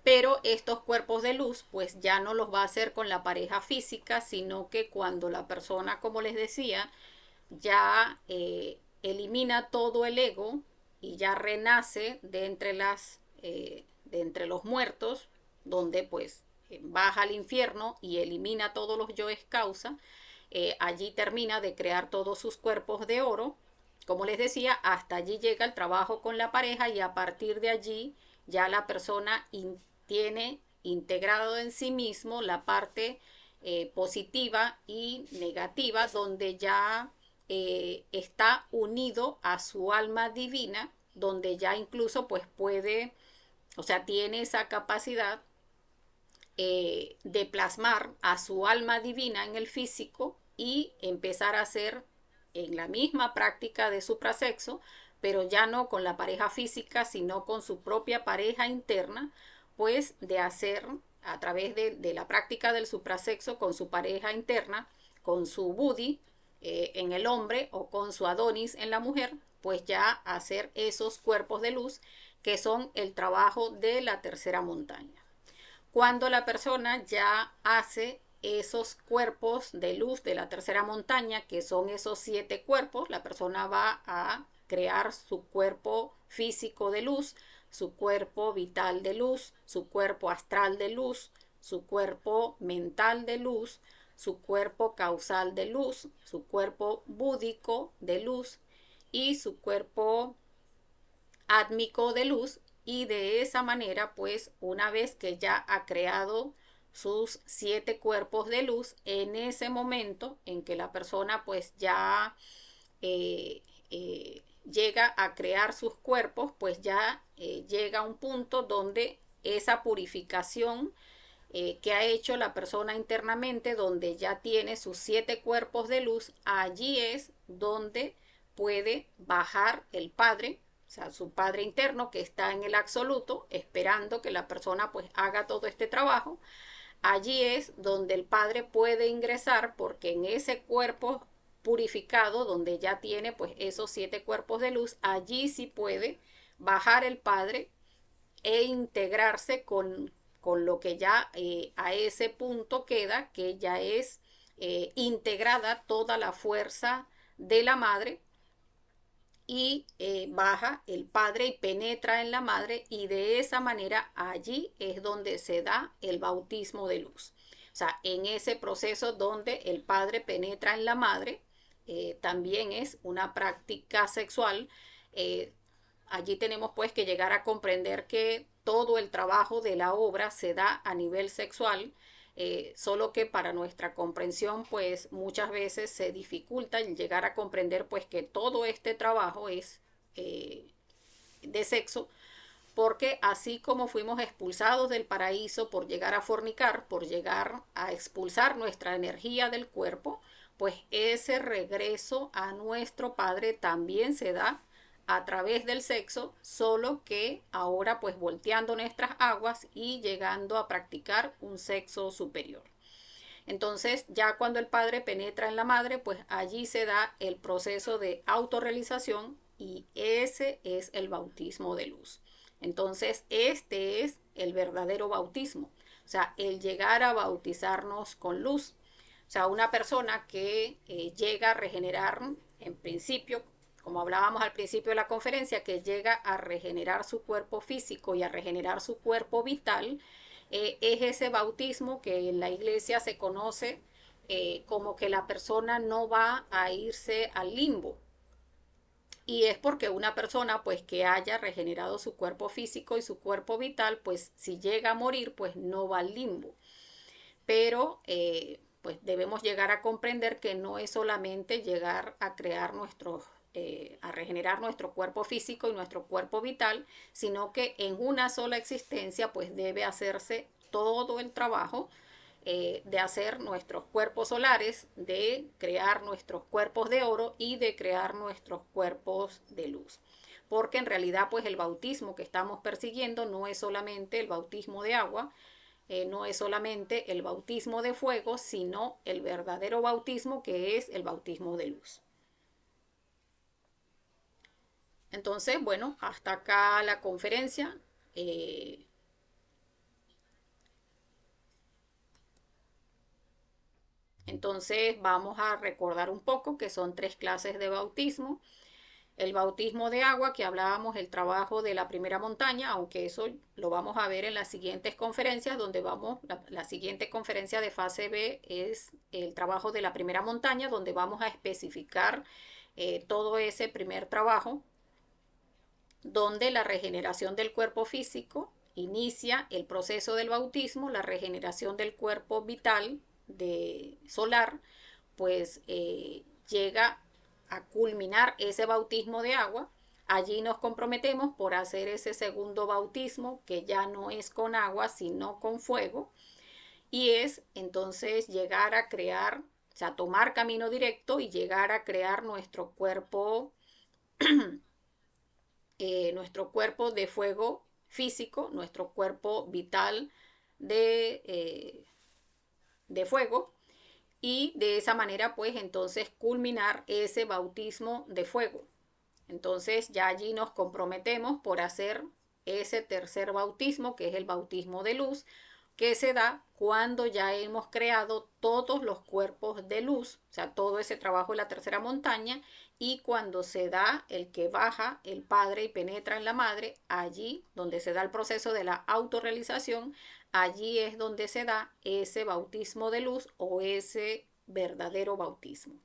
Pero estos cuerpos de luz pues ya no los va a hacer con la pareja física, sino que cuando la persona, como les decía, ya elimina todo el ego y ya renace de entre los muertos, donde pues baja al infierno y elimina todos los yoes causa, allí termina de crear todos sus cuerpos de oro. Como les decía, hasta allí llega el trabajo con la pareja y a partir de allí ya la persona tiene integrado en sí mismo la parte positiva y negativa, donde ya está unido a su alma divina, donde ya incluso pues puede, o sea, tiene esa capacidad de plasmar a su alma divina en el físico y empezar a hacer en la misma práctica de suprasexo, pero ya no con la pareja física, sino con su propia pareja interna, pues de hacer a través de la práctica del suprasexo con su pareja interna, con su Budi en el hombre o con su Adonis en la mujer, pues ya hacer esos cuerpos de luz que son el trabajo de la tercera montaña. Cuando la persona ya hace esos cuerpos de luz de la tercera montaña, que son esos 7 cuerpos, la persona va a crear su cuerpo físico de luz, su cuerpo vital de luz, su cuerpo astral de luz, su cuerpo mental de luz, su cuerpo causal de luz, su cuerpo búdico de luz y su cuerpo átmico de luz, y de esa manera pues una vez que ya ha creado sus 7 cuerpos de luz, en ese momento en que la persona pues ya llega a crear sus cuerpos, pues ya llega a un punto donde esa purificación que ha hecho la persona internamente, donde ya tiene sus 7 cuerpos de luz, allí es donde puede bajar el Padre, o sea, su Padre interno que está en el absoluto, esperando que la persona pues haga todo este trabajo. Allí es donde el Padre puede ingresar, porque en ese cuerpo purificado, donde ya tiene pues esos 7 cuerpos de luz, allí sí puede bajar el Padre e integrarse con lo que ya a ese punto queda, que ya es integrada toda la fuerza de la madre, y baja el padre y penetra en la madre, y de esa manera allí es donde se da el bautismo de luz. O sea, en ese proceso donde el padre penetra en la madre, también es una práctica sexual. Allí tenemos pues que llegar a comprender que todo el trabajo de la obra se da a nivel sexual, solo que para nuestra comprensión pues muchas veces se dificulta el llegar a comprender pues que todo este trabajo es de sexo, porque así como fuimos expulsados del paraíso por llegar a fornicar, por llegar a expulsar nuestra energía del cuerpo, pues ese regreso a nuestro Padre también se da a través del sexo, solo que ahora pues volteando nuestras aguas y llegando a practicar un sexo superior. Entonces, ya cuando el padre penetra en la madre, pues allí se da el proceso de autorrealización, y ese es el bautismo de luz. Entonces, este es el verdadero bautismo, o sea, el llegar a bautizarnos con luz. O sea, una persona que llega a regenerar, en principio, como hablábamos al principio de la conferencia, que llega a regenerar su cuerpo físico y a regenerar su cuerpo vital, es ese bautismo que en la iglesia se conoce como que la persona no va a irse al limbo. Y es porque una persona pues que haya regenerado su cuerpo físico y su cuerpo vital, pues si llega a morir, pues no va al limbo. Pero pues debemos llegar a comprender que no es solamente llegar a crear a regenerar nuestro cuerpo físico y nuestro cuerpo vital, sino que en una sola existencia pues debe hacerse todo el trabajo de hacer nuestros cuerpos solares, de crear nuestros cuerpos de oro y de crear nuestros cuerpos de luz. Porque en realidad pues el bautismo que estamos persiguiendo no es solamente el bautismo de agua, no es solamente el bautismo de fuego, sino el verdadero bautismo, que es el bautismo de luz. Entonces, bueno, hasta acá la conferencia. Entonces vamos a recordar un poco que son 3 clases de bautismo. El bautismo de agua, que hablábamos, el trabajo de la primera montaña, aunque eso lo vamos a ver en las siguientes conferencias, donde la siguiente conferencia de fase B es el trabajo de la primera montaña, donde vamos a especificar todo ese primer trabajo, donde la regeneración del cuerpo físico inicia el proceso del bautismo, la regeneración del cuerpo vital solar, pues llega a culminar ese bautismo de agua. Allí nos comprometemos por hacer ese segundo bautismo, que ya no es con agua, sino con fuego, y es entonces llegar a crear, o sea, tomar camino directo y llegar a crear nuestro cuerpo de fuego físico, nuestro cuerpo vital de fuego, y de esa manera pues entonces culminar ese bautismo de fuego. Entonces ya allí nos comprometemos por hacer ese tercer bautismo, que es el bautismo de luz, que se da cuando ya hemos creado todos los cuerpos de luz, o sea, todo ese trabajo en la tercera montaña, y cuando se da el que baja el Padre y penetra en la Madre, allí donde se da el proceso de la autorrealización, allí es donde se da ese bautismo de luz o ese verdadero bautismo.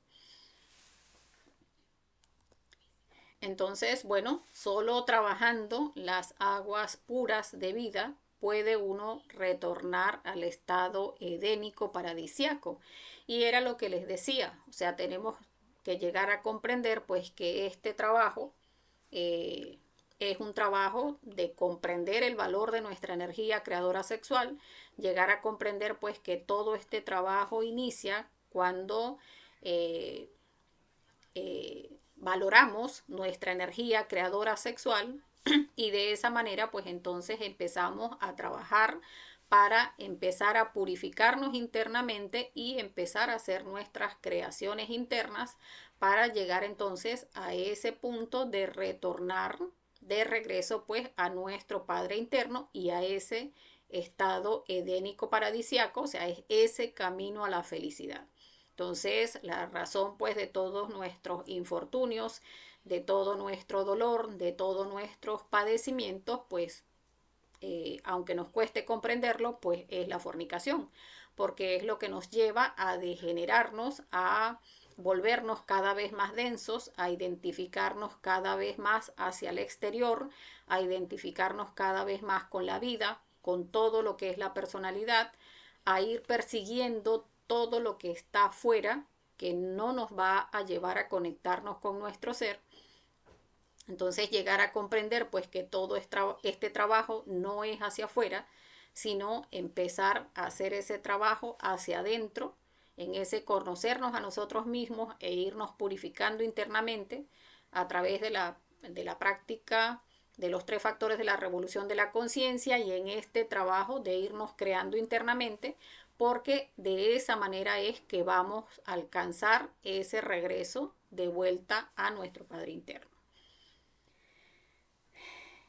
Entonces, bueno, solo trabajando las aguas puras de vida puede uno retornar al estado edénico paradisiaco. Y era lo que les decía, o sea, tenemos que llegar a comprender pues que este trabajo eh, es un trabajo de comprender el valor de nuestra energía creadora sexual, llegar a comprender pues que todo este trabajo inicia cuando eh, valoramos nuestra energía creadora sexual, y de esa manera pues entonces empezamos a trabajar para empezar a purificarnos internamente y empezar a hacer nuestras creaciones internas para llegar entonces a ese punto de retornar de regreso pues a nuestro Padre interno y a ese estado edénico paradisiaco, o sea, es ese camino a la felicidad. Entonces, la razón pues de todos nuestros infortunios, de todo nuestro dolor, de todos nuestros padecimientos, pues aunque nos cueste comprenderlo, pues es la fornicación, porque es lo que nos lleva a degenerarnos, a volvernos cada vez más densos, a identificarnos cada vez más hacia el exterior, a identificarnos cada vez más con la vida, con todo lo que es la personalidad, a ir persiguiendo todo lo que está afuera, que no nos va a llevar a conectarnos con nuestro ser. Entonces llegar a comprender pues que todo este trabajo no es hacia afuera, sino empezar a hacer ese trabajo hacia adentro, en ese conocernos a nosotros mismos e irnos purificando internamente a través de la práctica de los tres factores de la revolución de la conciencia, y en este trabajo de irnos creando internamente, porque de esa manera es que vamos a alcanzar ese regreso de vuelta a nuestro Padre interno.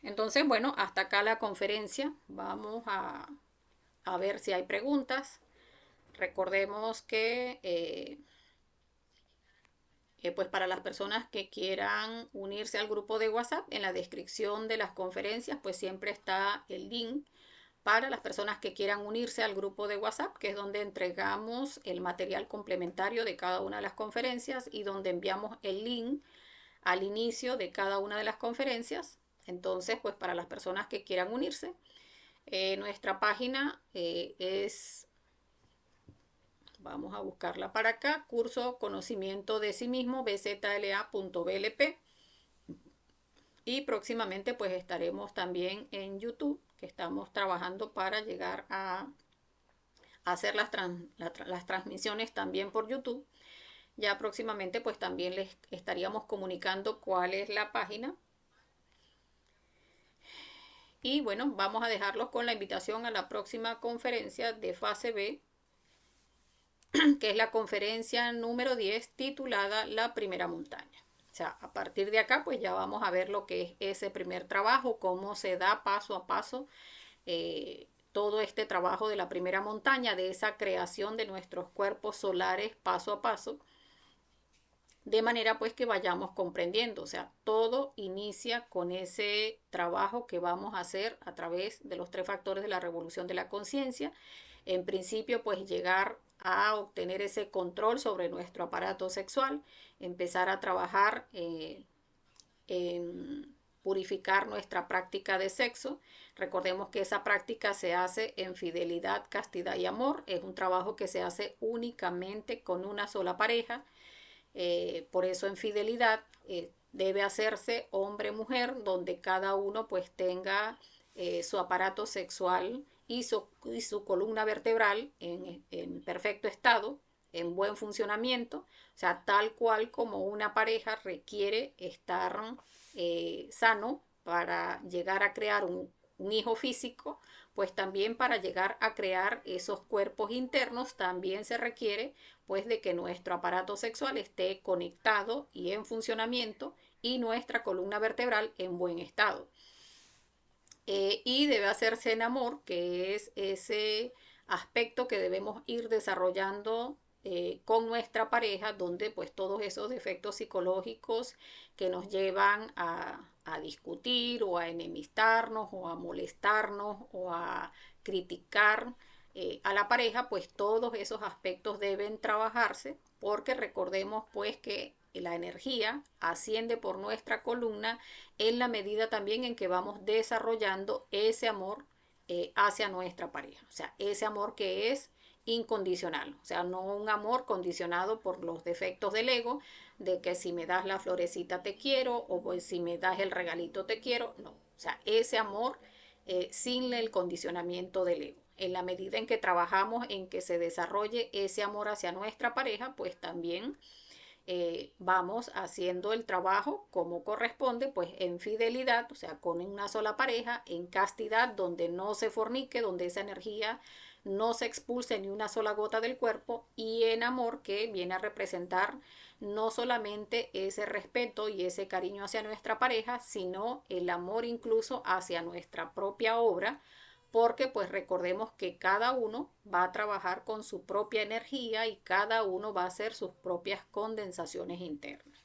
Entonces, bueno, hasta acá la conferencia. Vamos a ver si hay preguntas. Recordemos que pues para las personas que quieran unirse al grupo de WhatsApp, en la descripción de las conferencias pues siempre está el link para las personas que quieran unirse al grupo de WhatsApp, que es donde entregamos el material complementario de cada una de las conferencias y donde enviamos el link al inicio de cada una de las conferencias. Entonces, pues para las personas que quieran unirse, nuestra página es, vamos a buscarla para acá, curso conocimiento de sí mismo, bzla.blp. Y próximamente pues estaremos también en YouTube, que estamos trabajando para llegar a hacer las transmisiones también por YouTube. Ya próximamente pues también les estaríamos comunicando cuál es la página. Y bueno, vamos a dejarlos con la invitación a la próxima conferencia de fase B, que es la conferencia número 10 titulada La Primera Montaña. O sea, a partir de acá pues ya vamos a ver lo que es ese primer trabajo, cómo se da paso a paso todo este trabajo de la primera montaña, de esa creación de nuestros cuerpos solares paso a paso, de manera pues que vayamos comprendiendo, o sea, todo inicia con ese trabajo que vamos a hacer a través de los tres factores de la revolución de la conciencia. En principio pues llegar a obtener ese control sobre nuestro aparato sexual, empezar a trabajar en purificar nuestra práctica de sexo. Recordemos que esa práctica se hace en fidelidad, castidad y amor. Es un trabajo que se hace únicamente con una sola pareja. Por eso en fidelidad debe hacerse hombre-mujer, donde cada uno pues tenga su aparato sexual y su columna vertebral en perfecto estado, en buen funcionamiento, o sea, tal cual como una pareja requiere estar sano para llegar a crear un hijo físico, pues también para llegar a crear esos cuerpos internos también se requiere pues de que nuestro aparato sexual esté conectado y en funcionamiento y nuestra columna vertebral en buen estado. Y debe hacerse en amor, que es ese aspecto que debemos ir desarrollando con nuestra pareja, donde pues todos esos defectos psicológicos que nos llevan a discutir o a enemistarnos o a molestarnos o a criticar a la pareja, pues todos esos aspectos deben trabajarse, porque recordemos pues que la energía asciende por nuestra columna en la medida también en que vamos desarrollando ese amor hacia nuestra pareja. O sea, ese amor que es incondicional. O sea, no un amor condicionado por los defectos del ego, de que si me das la florecita te quiero, o pues si me das el regalito te quiero. No. O sea, ese amor sin el condicionamiento del ego. En la medida en que trabajamos en que se desarrolle ese amor hacia nuestra pareja, pues también vamos haciendo el trabajo como corresponde, pues en fidelidad, o sea, con una sola pareja, en castidad, donde no se fornique, donde esa energía no se expulse ni una sola gota del cuerpo, y en amor, que viene a representar no solamente ese respeto y ese cariño hacia nuestra pareja, sino el amor incluso hacia nuestra propia obra, porque pues recordemos que cada uno va a trabajar con su propia energía y cada uno va a hacer sus propias condensaciones internas.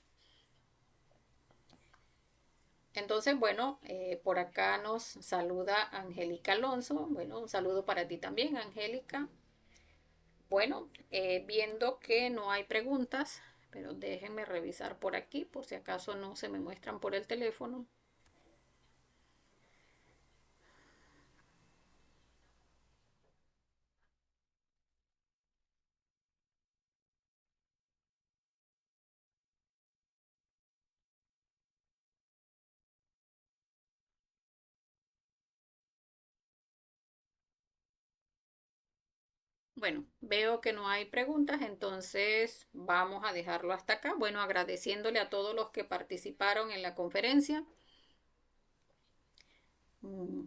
Entonces, bueno, por acá nos saluda Angélica Alonso. Bueno, un saludo para ti también, Angélica. Bueno, viendo que no hay preguntas, pero déjenme revisar por aquí, por si acaso no se me muestran por el teléfono. Bueno, veo que no hay preguntas, entonces vamos a dejarlo hasta acá. Bueno, agradeciéndole a todos los que participaron en la conferencia. Mm,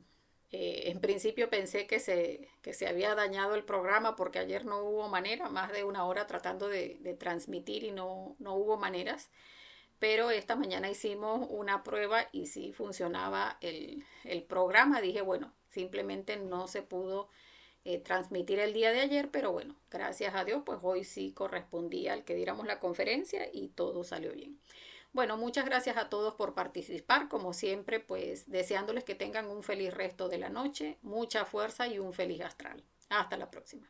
en principio pensé que se había dañado el programa porque ayer no hubo manera, más de una hora tratando de transmitir y no hubo maneras. Pero esta mañana hicimos una prueba y sí funcionaba el programa. Dije, bueno, simplemente no se pudo transmitir el día de ayer, pero bueno, gracias a Dios, pues hoy sí correspondía al que diéramos la conferencia y todo salió bien. Bueno, muchas gracias a todos por participar. Como siempre, pues deseándoles que tengan un feliz resto de la noche, mucha fuerza y un feliz astral. Hasta la próxima.